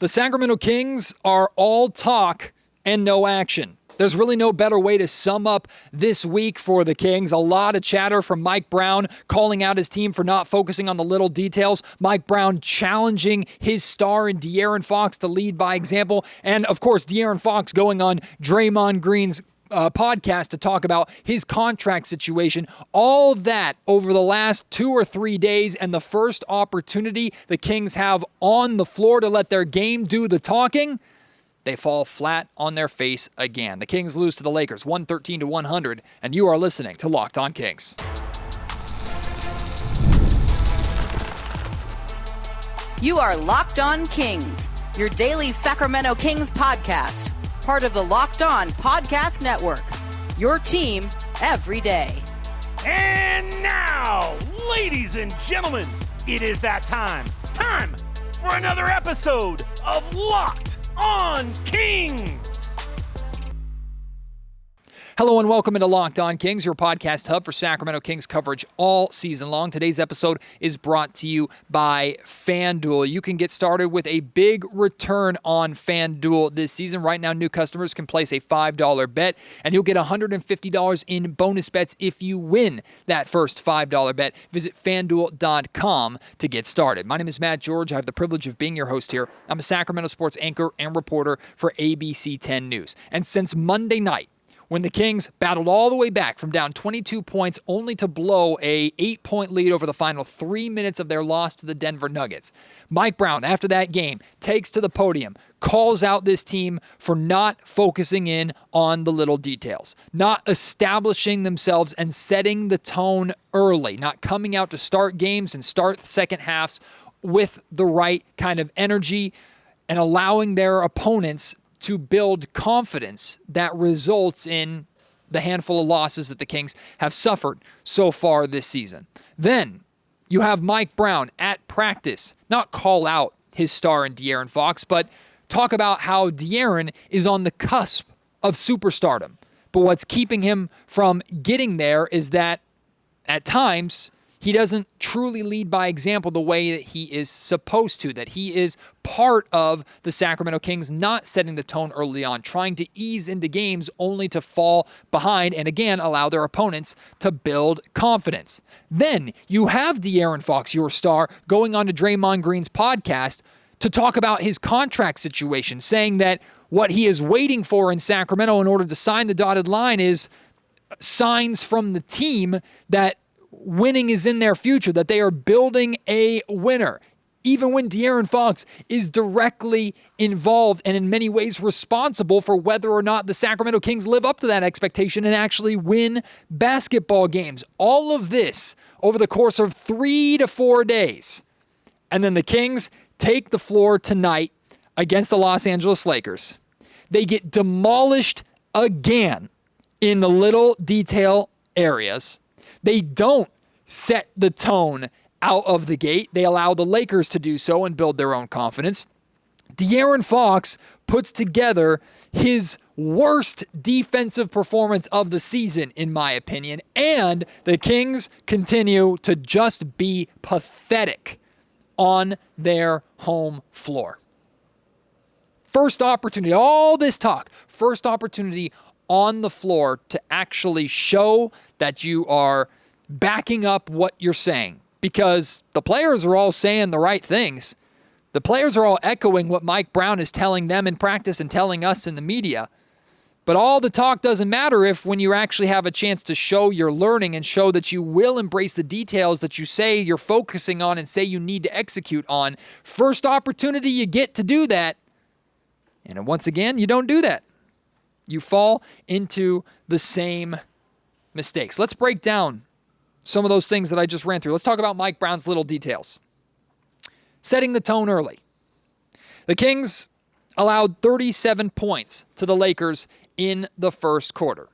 The Sacramento Kings are all talk and no action. There's really no better way to sum up this week for the Kings. A lot of chatter from Mike Brown calling out his team for not focusing on the little details. Mike Brown challenging his star in De'Aaron Fox to lead by example. And, of course, De'Aaron Fox going on Draymond Green's podcast to talk about his contract situation. All of that over the last 2 or 3 days, and the first opportunity the Kings have on the floor to let their game do the talking, they fall flat on their face again. The Kings lose to the Lakers 113-100, and you are listening to Locked On Kings. You are Locked On Kings, your daily Sacramento Kings podcast, part of the Locked On Podcast Network, your team every day. And now, ladies and gentlemen, it is that time for another episode of Locked On Kings. Hello and welcome into Locked On Kings, your podcast hub for Sacramento Kings coverage all season long. Today's episode is brought to you by FanDuel. You can get started with a big return on FanDuel this season. Right now, new customers can place a $5 bet, and you'll get $150 in bonus bets if you win that first $5 bet. Visit FanDuel.com to get started. My name is Matt George. I have the privilege of being your host here. I'm a Sacramento sports anchor and reporter for ABC 10 News. And since Monday night, when the Kings battled all the way back from down 22 points only to blow a 8-point lead over the final 3 minutes of their loss to the Denver Nuggets, Mike Brown, after that game, takes to the podium, calls out this team for not focusing in on the little details, not establishing themselves and setting the tone early, not coming out to start games and start second halves with the right kind of energy and allowing their opponents to build confidence that results in the handful of losses that the Kings have suffered so far this season. Then you have Mike Brown at practice not call out his star in De'Aaron Fox, but talk about how De'Aaron is on the cusp of superstardom. But what's keeping him from getting there is that at times he doesn't truly lead by example the way that he is supposed to, that he is part of the Sacramento Kings not setting the tone early on, trying to ease into games only to fall behind and again allow their opponents to build confidence. Then you have De'Aaron Fox, your star, going on to Draymond Green's podcast to talk about his contract situation, saying that what he is waiting for in Sacramento in order to sign the dotted line is signs from the team that winning is in their future, that they are building a winner. Even when De'Aaron Fox is directly involved and in many ways responsible for whether or not the Sacramento Kings live up to that expectation and actually win basketball games. All of this over the course of 3 to 4 days. And then the Kings take the floor tonight against the Los Angeles Lakers. They get demolished again in the little detail areas. They don't set the tone out of the gate. They allow the Lakers to do so and build their own confidence. De'Aaron Fox puts together his worst defensive performance of the season, in my opinion, and the Kings continue to just be pathetic on their home floor. First opportunity, all this talk, first opportunity on the floor to actually show that you are backing up what you're saying, because the players are all saying the right things. The players are all echoing what Mike Brown is telling them in practice and telling us in the media. But all the talk doesn't matter if when you actually have a chance to show your learning and show that you will embrace the details that you say you're focusing on and say you need to execute on. First opportunity you get to do that. And once again, you don't do that. You fall into the same mistakes. Let's break down some of those things that I just ran through. Let's talk about Mike Brown's little details. Setting the tone early. The Kings allowed 37 points to the Lakers in the first quarter.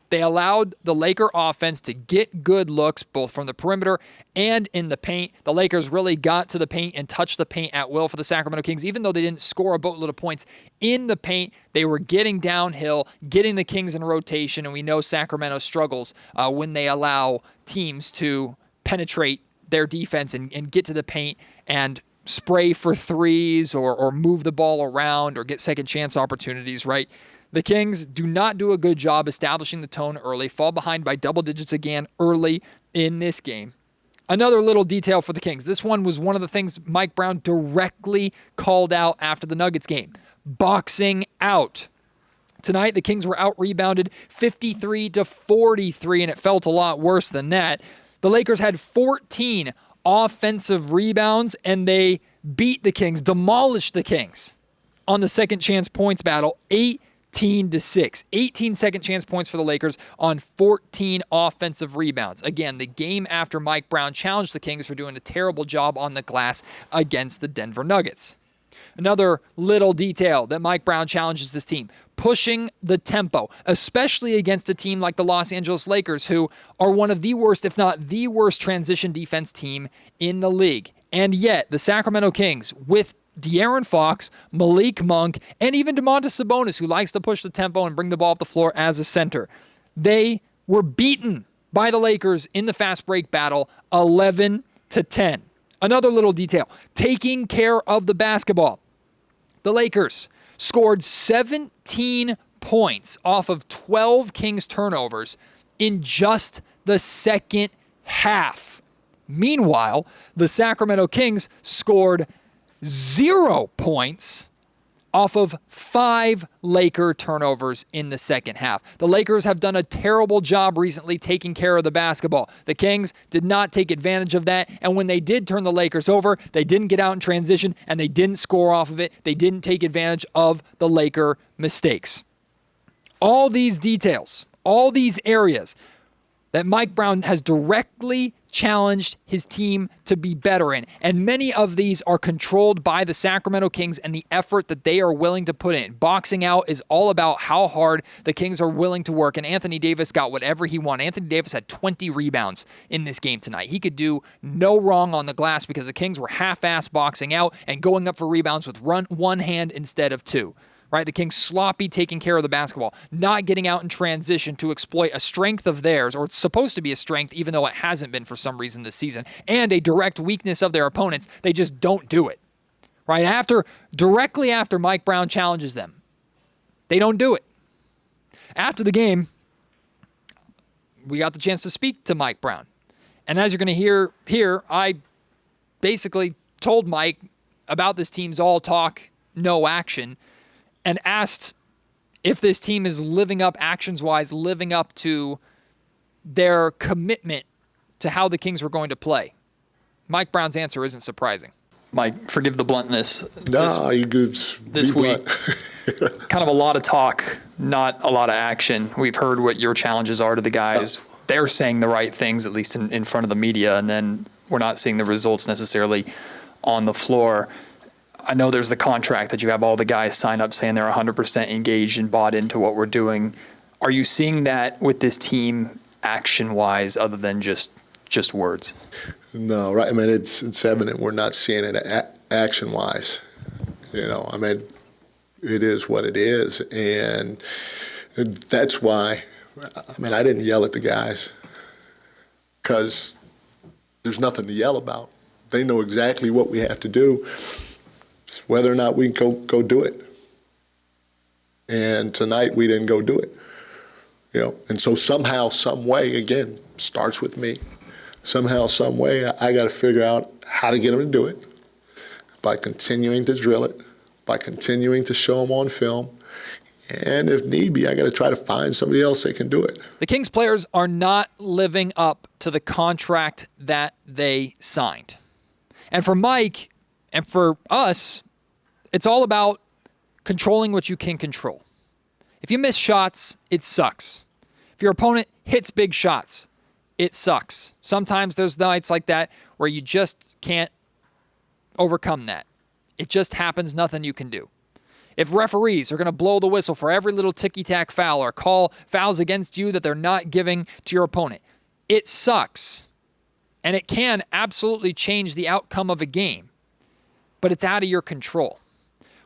They allowed the Laker offense to get good looks both from the perimeter and in the paint. The Lakers really got to the paint and touched the paint at will for the Sacramento Kings. Even though they didn't score a boatload of points in the paint, they were getting downhill, getting the Kings in rotation, and we know Sacramento struggles when they allow teams to penetrate their defense and get to the paint and spray for threes or move the ball around or get second chance opportunities, right? The Kings do not do a good job establishing the tone early, fall behind by double digits again early in this game. Another little detail for the Kings. This one was one of the things Mike Brown directly called out after the Nuggets game. Boxing out. Tonight, the Kings were out-rebounded 53-43, and it felt a lot worse than that. The Lakers had 14 offensive rebounds, and they beat the Kings, demolished the Kings on the second chance points battle, 18-6. 18 second chance points for the Lakers on 14 offensive rebounds. Again, the game after Mike Brown challenged the Kings for doing a terrible job on the glass against the Denver Nuggets. Another little detail that Mike Brown challenges this team, pushing the tempo, especially against a team like the Los Angeles Lakers, who are one of the worst, if not the worst, transition defense team in the league. And yet, the Sacramento Kings, with De'Aaron Fox, Malik Monk, and even Domantas Sabonis, who likes to push the tempo and bring the ball up the floor as a center, they were beaten by the Lakers in the fast break battle 11-10. Another little detail, taking care of the basketball. The Lakers scored 17 points off of 12 Kings turnovers in just the second half. Meanwhile, the Sacramento Kings scored 0 points off of 5 Laker turnovers in the second half. The Lakers have done a terrible job recently taking care of the basketball. The Kings did not take advantage of that, and when they did turn the Lakers over, they didn't get out in transition, and they didn't score off of it. They didn't take advantage of the Laker mistakes. All these details, all these areas that Mike Brown has directly challenged his team to be better in. And many of these are controlled by the Sacramento Kings and the effort that they are willing to put in. Boxing out is all about how hard the Kings are willing to work. And Anthony Davis got whatever he wanted. Anthony Davis had 20 rebounds in this game tonight. He could do no wrong on the glass because the Kings were half-ass boxing out and going up for rebounds with one hand instead of two. Right, the Kings sloppy taking care of the basketball, not getting out in transition to exploit a strength of theirs, or it's supposed to be a strength even though it hasn't been for some reason this season, and a direct weakness of their opponents. They just don't do it. Right, directly after Mike Brown challenges them, they don't do it. After the game, we got the chance to speak to Mike Brown. And as you're going to hear here, I basically told Mike about this team's all talk, no action, and asked if this team is living up, actions-wise, living up to their commitment to how the Kings were going to play. Mike Brown's answer isn't surprising. Mike, forgive the bluntness. This week, kind of a lot of talk, not a lot of action. We've heard what your challenges are to the guys. They're saying the right things, at least in front of the media, and then we're not seeing the results necessarily on the floor. I know there's the contract that you have all the guys sign up saying they're 100% engaged and bought into what we're doing. Are you seeing that with this team action-wise other than just words? No, right. I mean, it's evident we're not seeing it action-wise. I mean, it is what it is. And that's why, I didn't yell at the guys because there's nothing to yell about. They know exactly what we have to do. It's whether or not we can go do it. And tonight we didn't go do it. And so somehow, some way, again, starts with me. Somehow, some way, I got to figure out how to get them to do it by continuing to drill it, by continuing to show them on film. And if need be, I got to try to find somebody else that can do it. The Kings players are not living up to the contract that they signed. And for Mike, and for us, it's all about controlling what you can control. If you miss shots, it sucks. If your opponent hits big shots, it sucks. Sometimes there's nights like that where you just can't overcome that. It just happens, nothing you can do. If referees are going to blow the whistle for every little ticky-tack foul or call fouls against you that they're not giving to your opponent, it sucks. And it can absolutely change the outcome of a game. But it's out of your control.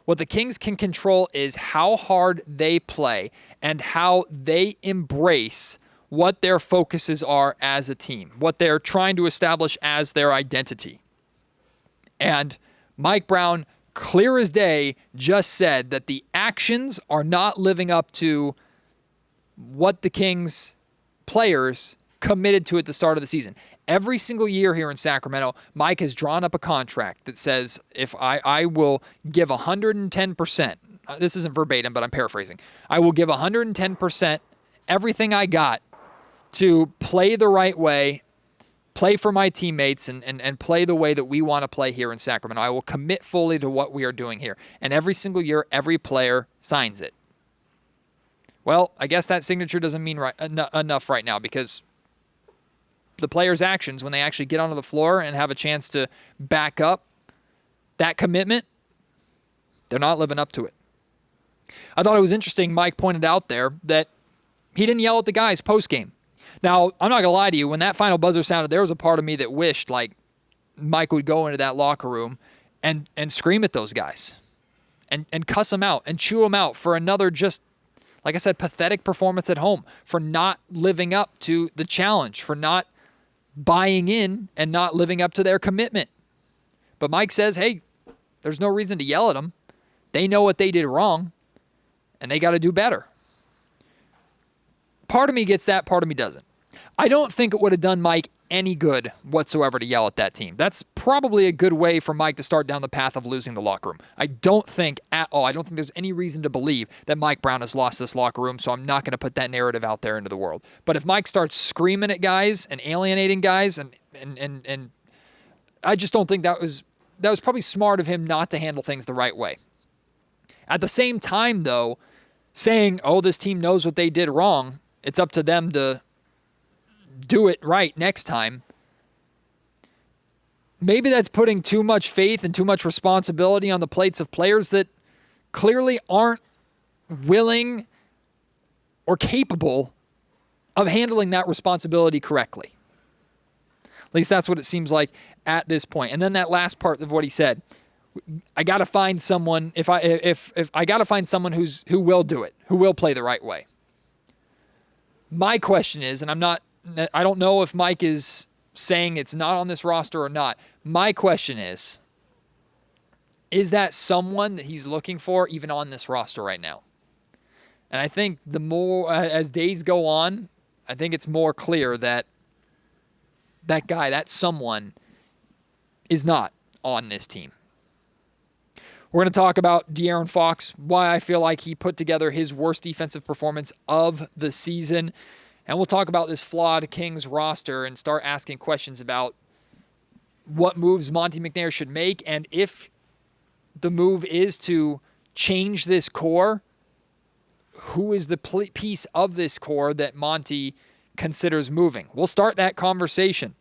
What the Kings can control is how hard they play and how they embrace what their focuses are as a team, what they're trying to establish as their identity. And Mike Brown, clear as day, just said that the actions are not living up to what the Kings players committed to at the start of the season. Every single year here in Sacramento, Mike has drawn up a contract that says if I will give 110%, this isn't verbatim, but I'm paraphrasing, I will give 110% everything I got to play the right way, play for my teammates, and play the way that we want to play here in Sacramento. I will commit fully to what we are doing here. And every single year, every player signs it. Well, I guess that signature doesn't mean enough right now, because the players' actions, when they actually get onto the floor and have a chance to back up that commitment, they're not living up to it. I thought it was interesting, Mike pointed out there, that he didn't yell at the guys post-game. Now, I'm not going to lie to you, when that final buzzer sounded, there was a part of me that wished like Mike would go into that locker room and scream at those guys and cuss them out and chew them out for another, just, like I said, pathetic performance at home, for not living up to the challenge, for not buying in and not living up to their commitment. But Mike says, hey, there's no reason to yell at them. They know what they did wrong, and they got to do better. Part of me gets that, part of me doesn't. I don't think it would have done Mike any good whatsoever to yell at that team. That's probably a good way for Mike to start down the path of losing the locker room. I don't think at all. I don't think there's any reason to believe that Mike Brown has lost this locker room, so I'm not going to put that narrative out there into the world. But if Mike starts screaming at guys and alienating guys, and I just don't think that was probably smart of him not to handle things the right way. At the same time, though, saying, oh, this team knows what they did wrong, it's up to them to do it right next time. Maybe that's putting too much faith and too much responsibility on the plates of players that clearly aren't willing or capable of handling that responsibility correctly. At least that's what it seems like at this point. And then that last part of what he said, I got to find someone, if I got to find someone who will do it, who will play the right way. My question is, and I don't know if Mike is saying it's not on this roster or not. My question is that someone that he's looking for even on this roster right now? And I think the more, as days go on, I think it's more clear that that guy, that someone, is not on this team. We're going to talk about De'Aaron Fox, why I feel like he put together his worst defensive performance of the season. And we'll talk about this flawed Kings roster and start asking questions about what moves Monty McNair should make, and if the move is to change this core, who is the piece of this core that Monty considers moving? We'll start that conversation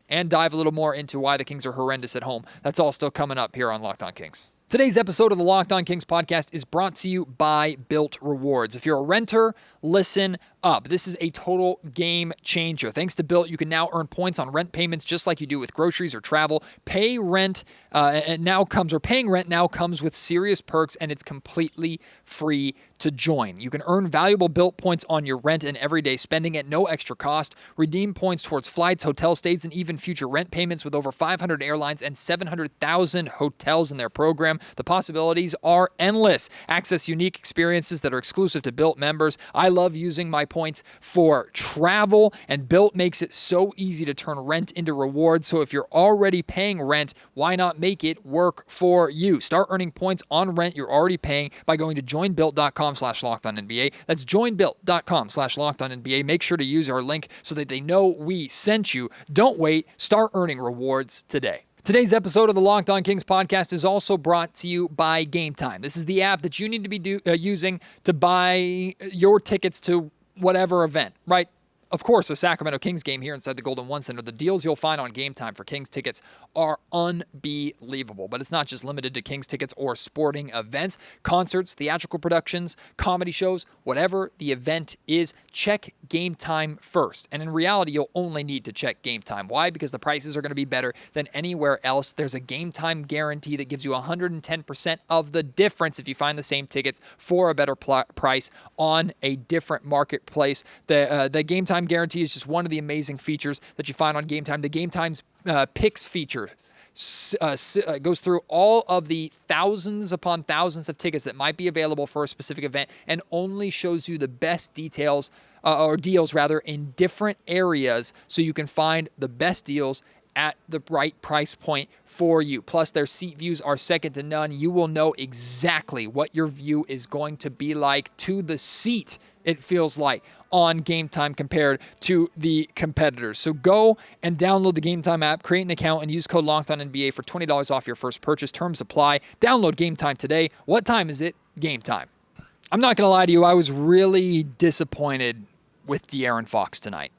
and dive a little more into why the Kings are horrendous at home. That's all still coming up here on Locked On Kings. Today's episode of the Locked On Kings podcast is brought to you by BILT Rewards. If you're a renter, listen up. This is a total game changer. Thanks to BILT, you can now earn points on rent payments just like you do with groceries or travel. Paying rent now comes with serious perks, and it's completely free to join. You can earn valuable BILT points on your rent and everyday spending at no extra cost. Redeem points towards flights, hotel stays, and even future rent payments with over 500 airlines and 700,000 hotels in their program. The possibilities are endless. Access unique experiences that are exclusive to BILT members. I love using my points for travel, and BILT makes it so easy to turn rent into rewards. So if you're already paying rent, why not make it work for you? Start earning points on rent you're already paying by going to joinbuilt.com/LockedOnNBA. That's joinbuilt.com/LockedOnNBA. Make sure to use our link so that they know we sent you. Don't wait. Start earning rewards today. Today's episode of the Locked On Kings podcast is also brought to you by Game Time. This is the app that you need to be using to buy your tickets to whatever event, right? Of course, a Sacramento Kings game here inside the Golden One Center. The deals you'll find on Game Time for Kings tickets are unbelievable. But it's not just limited to Kings tickets or sporting events. Concerts, theatrical productions, comedy shows, whatever the event is, check Game Time first. And in reality, you'll only need to check Game Time. Why? Because the prices are going to be better than anywhere else. There's a Game Time guarantee that gives you 110% of the difference if you find the same tickets for a better price on a different marketplace. The Game Time guarantee is just one of the amazing features that you find on Game Time. The Game Time's picks feature, goes through all of the thousands upon thousands of tickets that might be available for a specific event and only shows you the best details or deals rather in different areas so you can find the best deals at the right price point for you. Plus, their seat views are second to none. You will know exactly what your view is going to be like to the seat, it feels like, on Game Time compared to the competitors. So go and download the Game Time app, create an account, and use code LOCKEDONNBA for $20 off your first purchase. Terms apply. Download Game Time today. What time is it? Game time. I'm not going to lie to you. I was really disappointed with De'Aaron Fox tonight.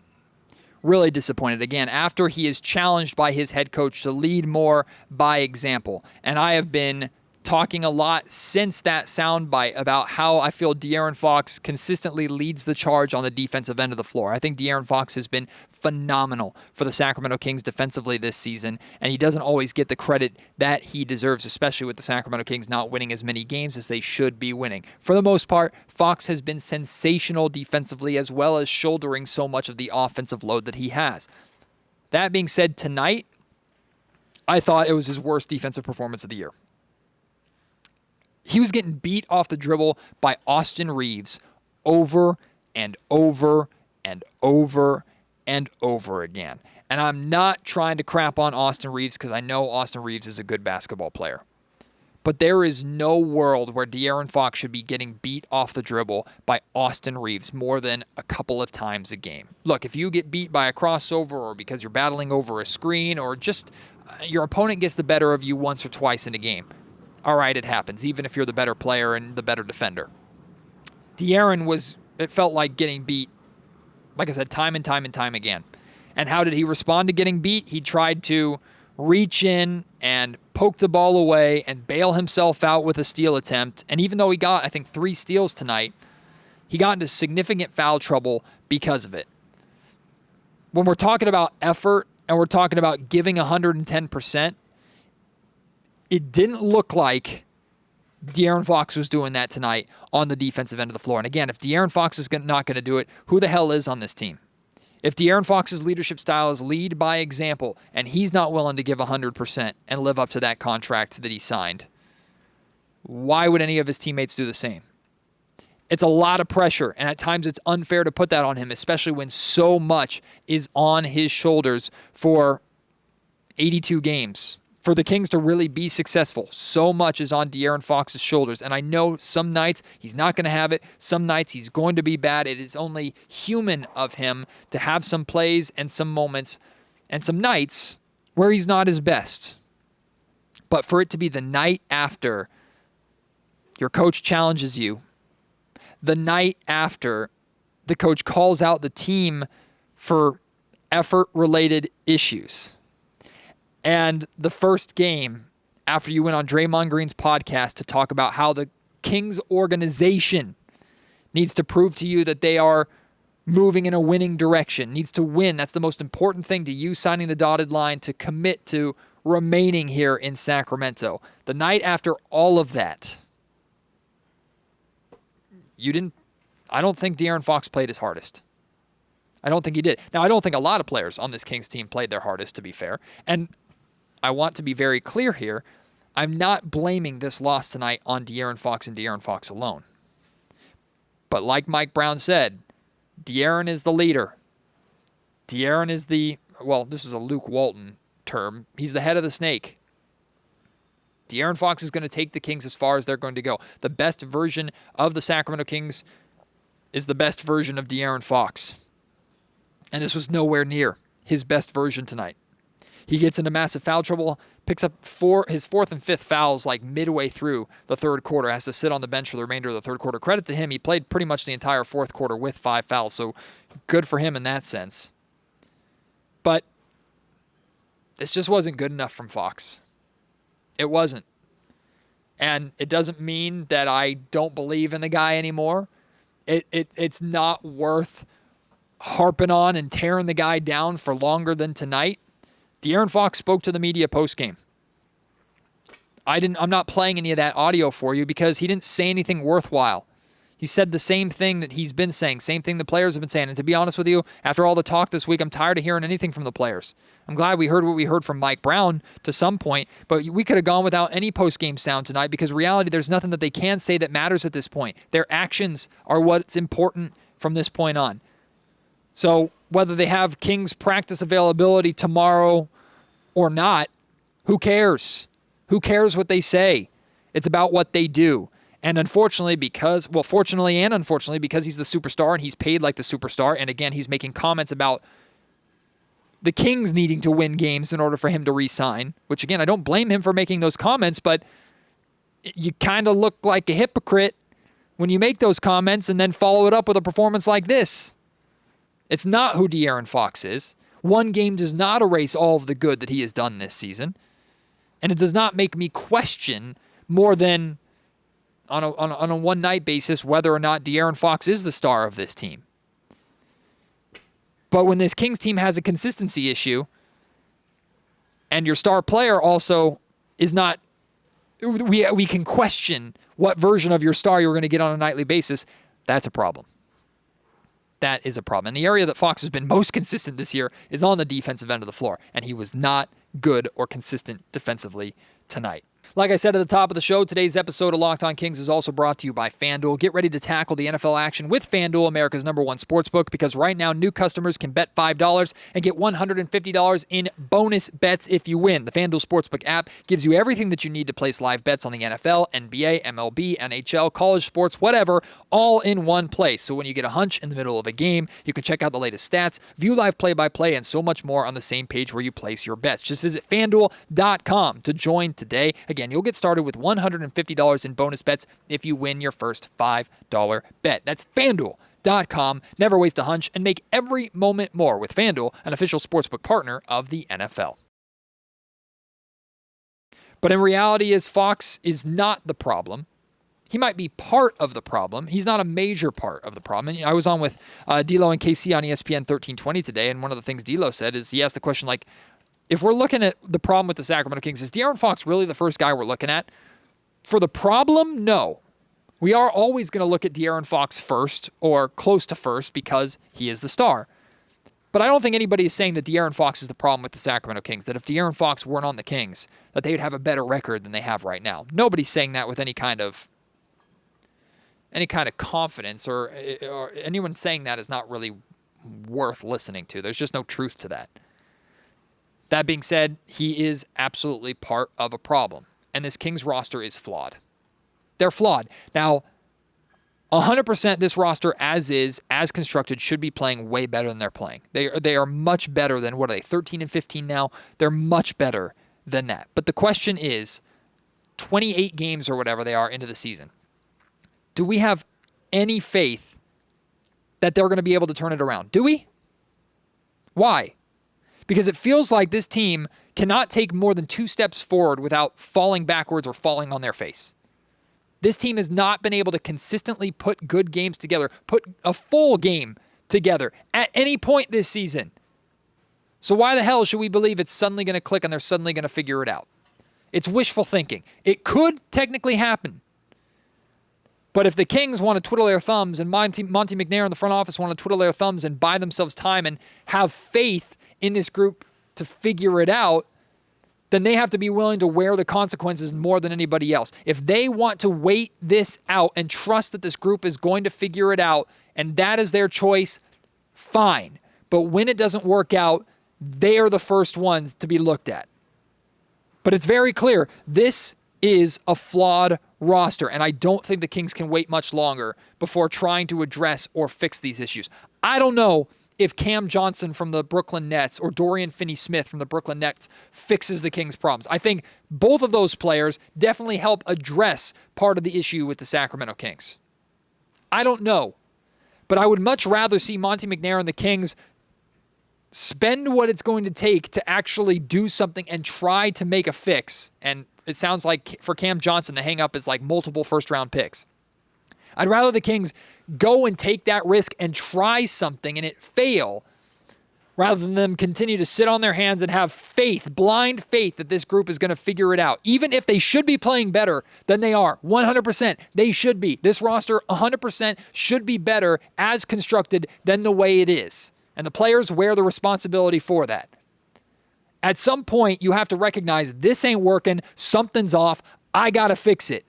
Really disappointed again after he is challenged by his head coach to lead more by example. And I have been talking a lot since that soundbite about how I feel De'Aaron Fox consistently leads the charge on the defensive end of the floor. I think De'Aaron Fox has been phenomenal for the Sacramento Kings defensively this season, and he doesn't always get the credit that he deserves, especially with the Sacramento Kings not winning as many games as they should be winning. For the most part, Fox has been sensational defensively as well as shouldering so much of the offensive load that he has. That being said, tonight, I thought it was his worst defensive performance of the year. He was getting beat off the dribble by Austin Reeves over and over and over and over again. And I'm not trying to crap on Austin Reeves because I know Austin Reeves is a good basketball player. But there is no world where De'Aaron Fox should be getting beat off the dribble by Austin Reeves more than a couple of times a game. Look, if you get beat by a crossover or because you're battling over a screen or just your opponent gets the better of you once or twice in a game, all right, it happens, even if you're the better player and the better defender. De'Aaron it felt like getting beat, like I said, time and time and time again. And how did he respond to getting beat? He tried to reach in and poke the ball away and bail himself out with a steal attempt. And even though he got, I think, 3 steals tonight, he got into significant foul trouble because of it. When we're talking about effort and we're talking about giving 110%, it didn't look like De'Aaron Fox was doing that tonight on the defensive end of the floor. And again, if De'Aaron Fox is not going to do it, who the hell is on this team? If De'Aaron Fox's leadership style is lead by example, and he's not willing to give 100% and live up to that contract that he signed, why would any of his teammates do the same? It's a lot of pressure, and at times it's unfair to put that on him, especially when so much is on his shoulders for 82 games. For the Kings to really be successful, so much is on De'Aaron Fox's shoulders. And I know some nights he's not going to have it. Some nights he's going to be bad. It is only human of him to have some plays and some moments and some nights where he's not his best. But for it to be the night after your coach challenges you, the night after the coach calls out the team for effort-related issues, and the first game after you went on Draymond Green's podcast to talk about how the Kings organization needs to prove to you that they are moving in a winning direction, needs to win. That's the most important thing to you signing the dotted line to commit to remaining here in Sacramento. The night after all of that, I don't think De'Aaron Fox played his hardest. I don't think he did. Now, I don't think a lot of players on this Kings team played their hardest, to be fair. And I want to be very clear here. I'm not blaming this loss tonight on De'Aaron Fox and De'Aaron Fox alone. But like Mike Brown said, De'Aaron is the leader. De'Aaron is this is a Luke Walton term. He's the head of the snake. De'Aaron Fox is going to take the Kings as far as they're going to go. The best version of the Sacramento Kings is the best version of De'Aaron Fox. And this was nowhere near his best version tonight. He gets into massive foul trouble, picks up his 4th and 5th fouls like midway through the third quarter, has to sit on the bench for the remainder of the third quarter. Credit to him, he played pretty much the entire fourth quarter with 5 fouls, so good for him in that sense. But this just wasn't good enough from Fox. It wasn't. And it doesn't mean that I don't believe in the guy anymore. It's not worth harping on and tearing the guy down for longer than tonight. De'Aaron Fox spoke to the media postgame. I'm not playing any of that audio for you because he didn't say anything worthwhile. He said the same thing that he's been saying, same thing the players have been saying. And to be honest with you, after all the talk this week, I'm tired of hearing anything from the players. I'm glad we heard what we heard from Mike Brown to some point, but we could have gone without any post-game sound tonight because in reality, there's nothing that they can say that matters at this point. Their actions are what's important from this point on. So whether they have Kings practice availability tomorrow or not, who cares? Who cares what they say? It's about what they do. And fortunately, because he's the superstar and he's paid like the superstar, and again, he's making comments about the Kings needing to win games in order for him to re-sign, which again, I don't blame him for making those comments, but you kind of look like a hypocrite when you make those comments and then follow it up with a performance like this. It's not who De'Aaron Fox is. One game does not erase all of the good that he has done this season. And it does not make me question more than on a one-night basis whether or not De'Aaron Fox is the star of this team. But when this Kings team has a consistency issue and your star player also is not, we can question what version of your star you're going to get on a nightly basis, that's a problem. That is a problem. And the area that Fox has been most consistent this year is on the defensive end of the floor, and he was not good or consistent defensively tonight. Like I said at the top of the show, today's episode of Locked On Kings is also brought to you by FanDuel. Get ready to tackle the NFL action with FanDuel, America's #1 sportsbook, because right now new customers can bet $5 and get $150 in bonus bets if you win. The FanDuel Sportsbook app gives you everything that you need to place live bets on the NFL, NBA, MLB, NHL, college sports, whatever, all in one place. So when you get a hunch in the middle of a game, you can check out the latest stats, view live play-by-play, and so much more on the same page where you place your bets. Just visit FanDuel.com to join today. Again, you'll get started with $150 in bonus bets if you win your first $5 bet. That's FanDuel.com. Never waste a hunch and make every moment more with FanDuel, an official sportsbook partner of the NFL. But in reality, Fox is not the problem. He might be part of the problem. He's not a major part of the problem. And I was on with D'Lo and KC on ESPN 1320 today, and one of the things D'Lo said is he asked the question, like, if we're looking at the problem with the Sacramento Kings, is De'Aaron Fox really the first guy we're looking at? For the problem, no. We are always going to look at De'Aaron Fox first or close to first because he is the star. But I don't think anybody is saying that De'Aaron Fox is the problem with the Sacramento Kings, that if De'Aaron Fox weren't on the Kings, that they would have a better record than they have right now. Nobody's saying that with any kind of confidence, or anyone saying that is not really worth listening to. There's just no truth to that. That being said, he is absolutely part of a problem, and this Kings roster is flawed. They're flawed. Now, 100% this roster as constructed, should be playing way better than they're playing. They are much better than, what are they, 13 and 15 now? They're much better than that. But the question is, 28 games or whatever they are into the season, do we have any faith that they're going to be able to turn it around? Do we? Why? Because it feels like this team cannot take more than 2 steps forward without falling backwards or falling on their face. This team has not been able to consistently put good games together, put a full game together at any point this season. So why the hell should we believe it's suddenly going to click and they're suddenly going to figure it out? It's wishful thinking. It could technically happen. But if the Kings want to twiddle their thumbs and Monty McNair in the front office want to twiddle their thumbs and buy themselves time and have faith in this group to figure it out, then they have to be willing to wear the consequences more than anybody else. If they want to wait this out and trust that this group is going to figure it out, and that is their choice, fine. But when it doesn't work out, they are the first ones to be looked at. But it's very clear, this is a flawed roster, and I don't think the Kings can wait much longer before trying to address or fix these issues. I don't know if Cam Johnson from the Brooklyn Nets or Dorian Finney-Smith from the Brooklyn Nets fixes the Kings' problems. I think both of those players definitely help address part of the issue with the Sacramento Kings. I don't know, but I would much rather see Monty McNair and the Kings spend what it's going to take to actually do something and try to make a fix. And it sounds like for Cam Johnson, the hang-up is like multiple first-round picks. I'd rather the Kings go and take that risk and try something and it fail rather than them continue to sit on their hands and have faith, blind faith, that this group is going to figure it out. Even if they should be playing better than they are, 100%, they should be. This roster, 100%, should be better as constructed than the way it is. And the players wear the responsibility for that. At some point, you have to recognize this ain't working, something's off, I got to fix it.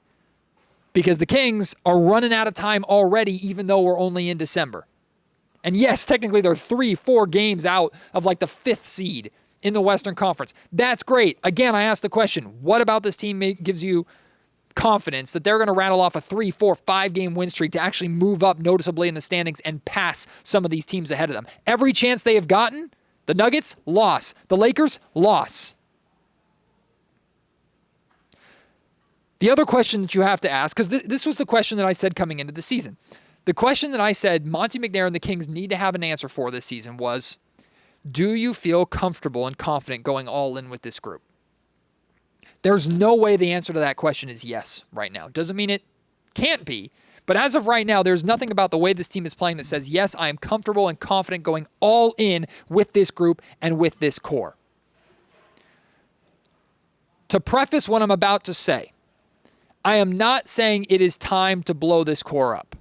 Because the Kings are running out of time already, even though we're only in December. And yes, technically they're 3-4 games out of like the 5th seed in the Western Conference. That's great. Again, I asked the question, what about this team gives you confidence that they're going to rattle off a 3-4, 5-game win streak to actually move up noticeably in the standings and pass some of these teams ahead of them? Every chance they have gotten, the Nuggets, loss. The Lakers, loss. The other question that you have to ask, because this was the question that I said coming into the season. The question that I said Monte McNair and the Kings need to have an answer for this season was, do you feel comfortable and confident going all in with this group? There's no way the answer to that question is yes right now. Doesn't mean it can't be, but as of right now, there's nothing about the way this team is playing that says, yes, I am comfortable and confident going all in with this group and with this core. To preface what I'm about to say, I am not saying it is time to blow this core up.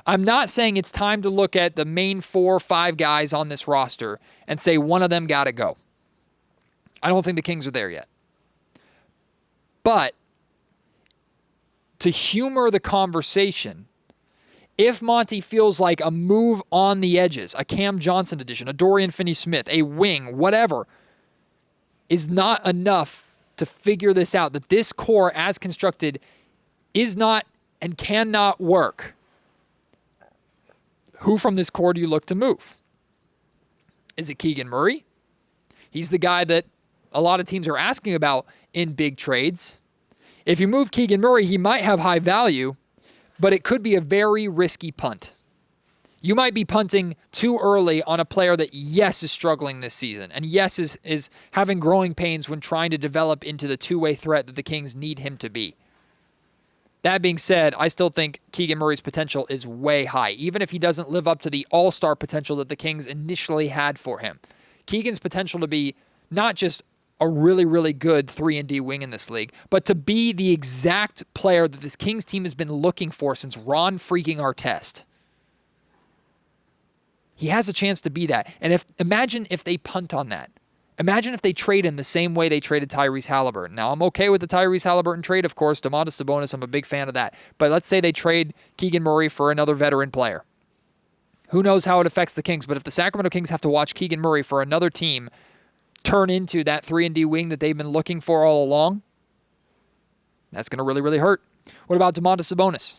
I'm not saying it's time to look at the main 4 or 5 guys on this roster and say one of them got to go. I don't think the Kings are there yet. But to humor the conversation, if Monty feels like a move on the edges, a Cam Johnson addition, a Dorian Finney-Smith, a wing, whatever, is not enough to figure this out, that this core as constructed is not and cannot work, who from this core do you look to move? Is it Keegan Murray? He's the guy that a lot of teams are asking about in big trades. If you move Keegan Murray, he might have high value, but it could be a very risky punt. You might be punting too early on a player that, yes, is struggling this season, and yes, is having growing pains when trying to develop into the two-way threat that the Kings need him to be. That being said, I still think Keegan Murray's potential is way high, even if he doesn't live up to the all-star potential that the Kings initially had for him. Keegan's potential to be not just a really, really good 3-and-D wing in this league, but to be the exact player that this Kings team has been looking for since Ron freaking Artest. He has a chance to be that. And imagine if they punt on that. Imagine if they trade him the same way they traded Tyrese Halliburton. Now, I'm okay with the Tyrese Halliburton trade, of course. Domantas Sabonis, I'm a big fan of that. But let's say they trade Keegan Murray for another veteran player. Who knows how it affects the Kings? But if the Sacramento Kings have to watch Keegan Murray for another team turn into that 3-and-D wing that they've been looking for all along, that's going to really, really hurt. What about Domantas Sabonis?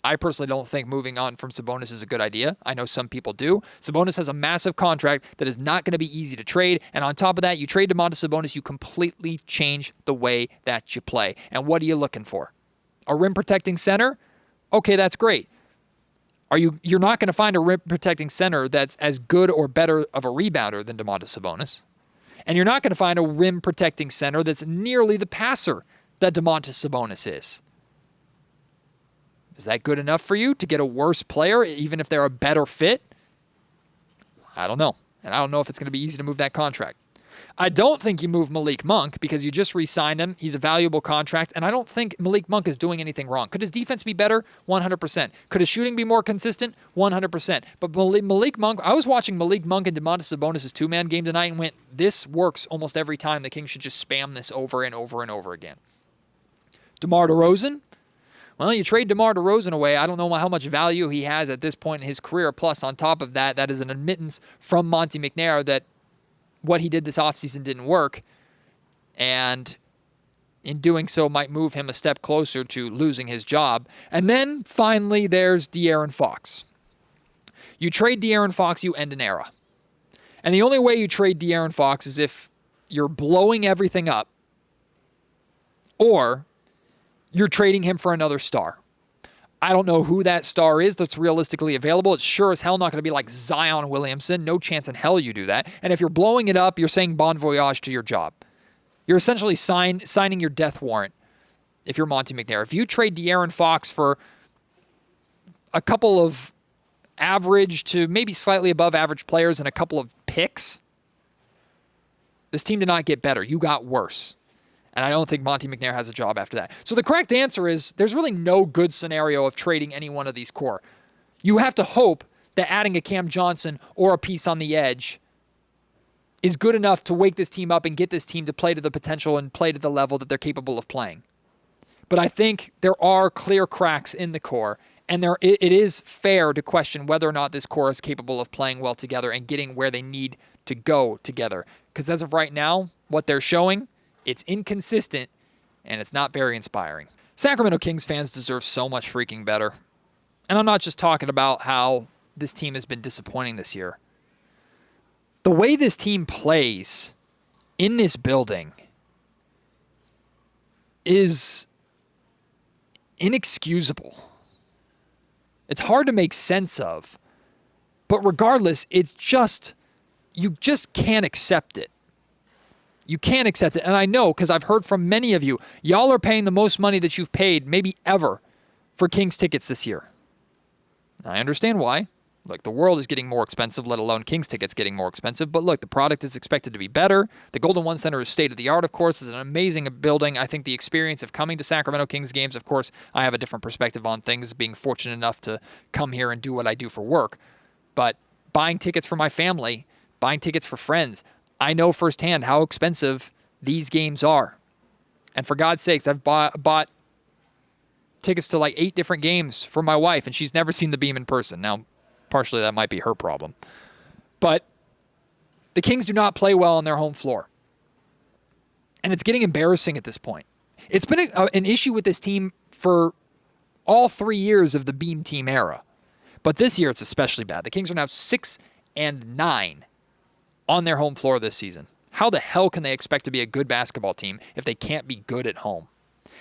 I personally don't think moving on from Sabonis is a good idea. I know some people do. Sabonis has a massive contract that is not going to be easy to trade. And on top of that, you trade Domantas Sabonis, you completely change the way that you play. And what are you looking for? A rim-protecting center? Okay, that's great. You're not going to find a rim-protecting center that's as good or better of a rebounder than Domantas Sabonis. And you're not going to find a rim-protecting center that's nearly the passer that Domantas Sabonis is. Is that good enough for you to get a worse player, even if they're a better fit? I don't know. And I don't know if it's going to be easy to move that contract. I don't think you move Malik Monk because you just re-signed him. He's a valuable contract, and I don't think Malik Monk is doing anything wrong. Could his defense be better? 100%. Could his shooting be more consistent? 100%. But Malik Monk, I was watching Malik Monk and Domantas Sabonis' two-man game tonight and went, this works almost every time. The Kings should just spam this over and over and over again. DeMar DeRozan? Well, you trade DeMar DeRozan away. I don't know how much value he has at this point in his career. Plus, on top of that, that is an admittance from Monte McNair that what he did this offseason didn't work. And in doing so, might move him a step closer to losing his job. And then, finally, there's De'Aaron Fox. You trade De'Aaron Fox, you end an era. And the only way you trade De'Aaron Fox is if you're blowing everything up or you're trading him for another star. I don't know who that star is that's realistically available. It's sure as hell not going to be like Zion Williamson. No chance in hell you do that. And if you're blowing it up, you're saying bon voyage to your job. You're essentially signing your death warrant if you're Monte McNair. If you trade De'Aaron Fox for a couple of average to maybe slightly above average players and a couple of picks picks, this team did not get better. You got worse. And I don't think Monty McNair has a job after that. So the correct answer is there's really no good scenario of trading any one of these core. You have to hope that adding a Cam Johnson or a piece on the edge is good enough to wake this team up and get this team to play to the potential and play to the level that they're capable of playing. But I think there are clear cracks in the core, and it is fair to question whether or not this core is capable of playing well together and getting where they need to go together. Because as of right now, what they're showing, it's inconsistent, and it's not very inspiring. Sacramento Kings fans deserve so much freaking better. And I'm not just talking about how this team has been disappointing this year. The way this team plays in this building is inexcusable. It's hard to make sense of. But regardless, it's just, you just can't accept it. You can't accept it. And I know, because I've heard from many of you, y'all are paying the most money that you've paid, maybe ever, for Kings tickets this year. I understand why. Look, the world is getting more expensive, let alone Kings tickets getting more expensive. But look, the product is expected to be better. The Golden One Center is state-of-the-art, of course. It's an amazing building. I think the experience of coming to Sacramento Kings games, of course, I have a different perspective on things, being fortunate enough to come here and do what I do for work. But buying tickets for my family, buying tickets for friends, I know firsthand how expensive these games are. And for God's sakes, I've bought tickets to like 8 different games for my wife, and she's never seen the Beam in person. Now, partially that might be her problem. But the Kings do not play well on their home floor. And it's getting embarrassing at this point. It's been an issue with this team for all 3 years of the Beam team era. But this year it's especially bad. The Kings are now 6-9 on their home floor this season. How the hell can they expect to be a good basketball team if they can't be good at home?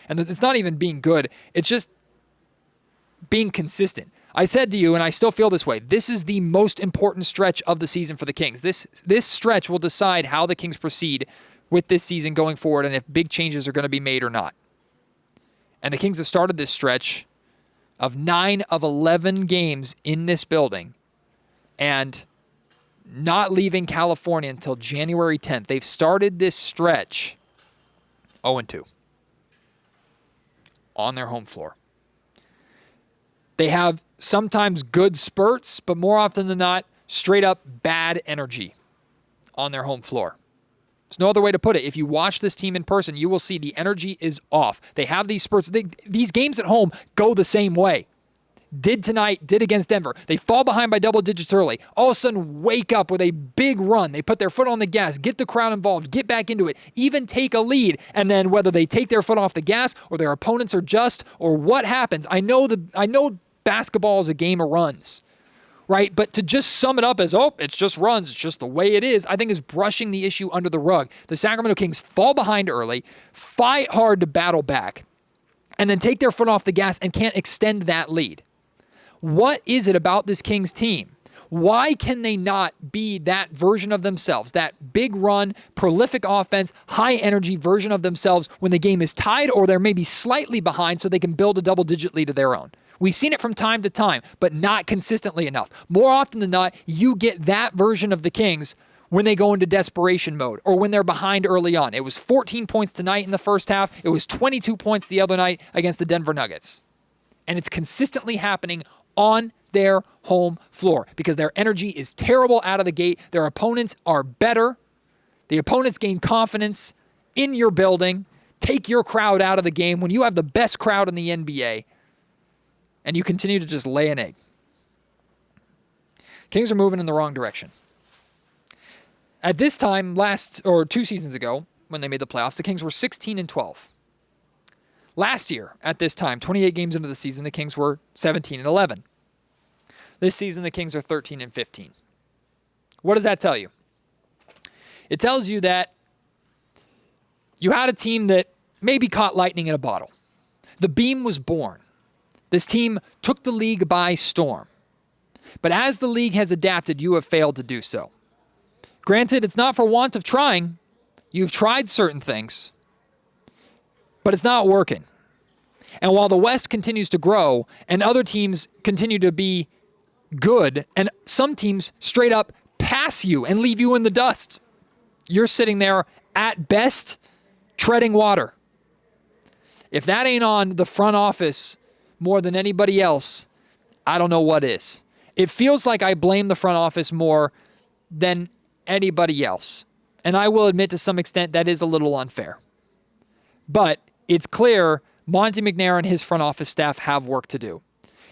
And it's not even being good. It's just being consistent. I said to you, and I still feel this way, this is the most important stretch of the season for the Kings. This stretch will decide how the Kings proceed with this season going forward and if big changes are going to be made or not. And the Kings have started this stretch of 9 of 11 games in this building and not leaving California until January 10th. They've started this stretch 0-2 on their home floor. They have sometimes good spurts, but more often than not, straight up bad energy on their home floor. There's no other way to put it. If you watch this team in person, you will see the energy is off. They have these spurts. These games at home go the same way. Did tonight, did against Denver. They fall behind by double digits early. All of a sudden, wake up with a big run. They put their foot on the gas, get the crowd involved, get back into it, even take a lead. And then whether they take their foot off the gas or their opponents are just or what happens, I know basketball is a game of runs, right? But to just sum it up as, it's just runs, it's just the way it is, I think is brushing the issue under the rug. The Sacramento Kings fall behind early, fight hard to battle back, and then take their foot off the gas and can't extend that lead. What is it about this Kings team? Why can they not be that version of themselves, that big run, prolific offense, high energy version of themselves when the game is tied or they're maybe slightly behind so they can build a double-digit lead of their own? We've seen it from time to time, but not consistently enough. More often than not, you get that version of the Kings when they go into desperation mode or when they're behind early on. It was 14 points tonight in the first half. It was 22 points the other night against the Denver Nuggets. And it's consistently happening on their home floor because their energy is terrible out of the gate. Their opponents are better. The opponents gain confidence in your building, take your crowd out of the game when you have the best crowd in the NBA, and you continue to just lay an egg. Kings are moving in the wrong direction. At this time, 2 seasons ago, when they made the playoffs, the Kings were 16-12. Last year, at this time, 28 games into the season, the Kings were 17-11. This season, the Kings are 13-15. What does that tell you? It tells you that you had a team that maybe caught lightning in a bottle. The Beam was born. This team took the league by storm. But as the league has adapted, you have failed to do so. Granted, it's not for want of trying. You've tried certain things, but it's not working. And while the West continues to grow and other teams continue to be good and some teams straight up pass pass you and leave you in the dust. You're sitting there, at best, treading water. If that ain't on the front office more than anybody else, I don't know what is. It feels like I blame the front office more than anybody else. And I will admit to some extent that is a little unfair. But it's clear Monty McNair and his front office staff have work to do.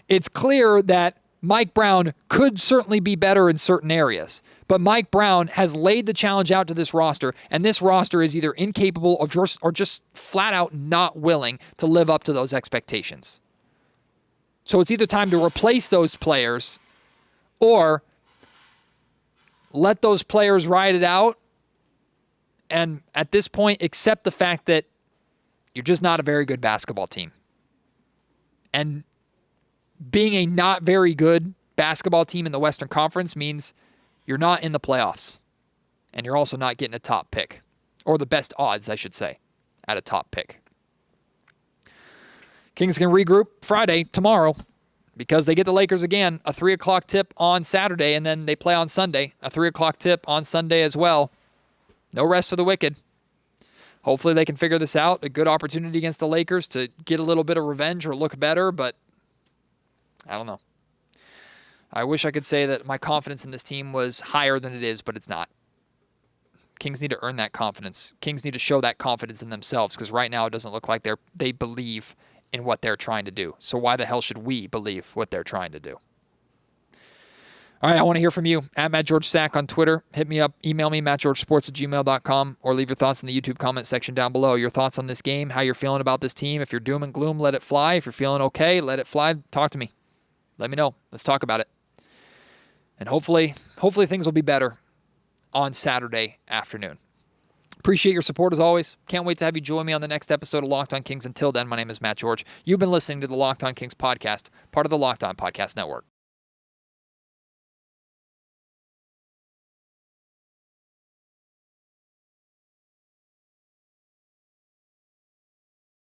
It's clear that Mike Brown could certainly be better in certain areas. But Mike Brown has laid the challenge out to this roster, and this roster is either incapable or just flat out not willing to live up to those expectations. So it's either time to replace those players or let those players ride it out and at this point accept the fact that you're just not a very good basketball team. And being a not very good basketball team in the Western Conference means you're not in the playoffs. And you're also not getting a top pick. Or the best odds, I should say, at a top pick. Kings can regroup Friday, tomorrow, because they get the Lakers again. A 3 o'clock tip on Saturday, and then they play on Sunday. A 3 o'clock tip on Sunday as well. No rest for the wicked. Hopefully they can figure this out. A good opportunity against the Lakers to get a little bit of revenge or look better, but I don't know. I wish I could say that my confidence in this team was higher than it is, but it's not. Kings need to earn that confidence. Kings need to show that confidence in themselves, because right now it doesn't look like they believe in what they're trying to do. So why the hell should we believe what they're trying to do? All right, I want to hear from you. At Matt George Sack on Twitter. Hit me up. Email me, mattgeorgesports@gmail.com, or leave your thoughts in the YouTube comment section down below. Your thoughts on this game, how you're feeling about this team. If you're doom and gloom, let it fly. If you're feeling okay, let it fly. Talk to me. Let me know. Let's talk about it. And hopefully things will be better on Saturday afternoon. Appreciate your support as always. Can't wait to have you join me on the next episode of Locked On Kings. Until then, my name is Matt George. You've been listening to the Locked On Kings podcast, part of the Locked On Podcast Network.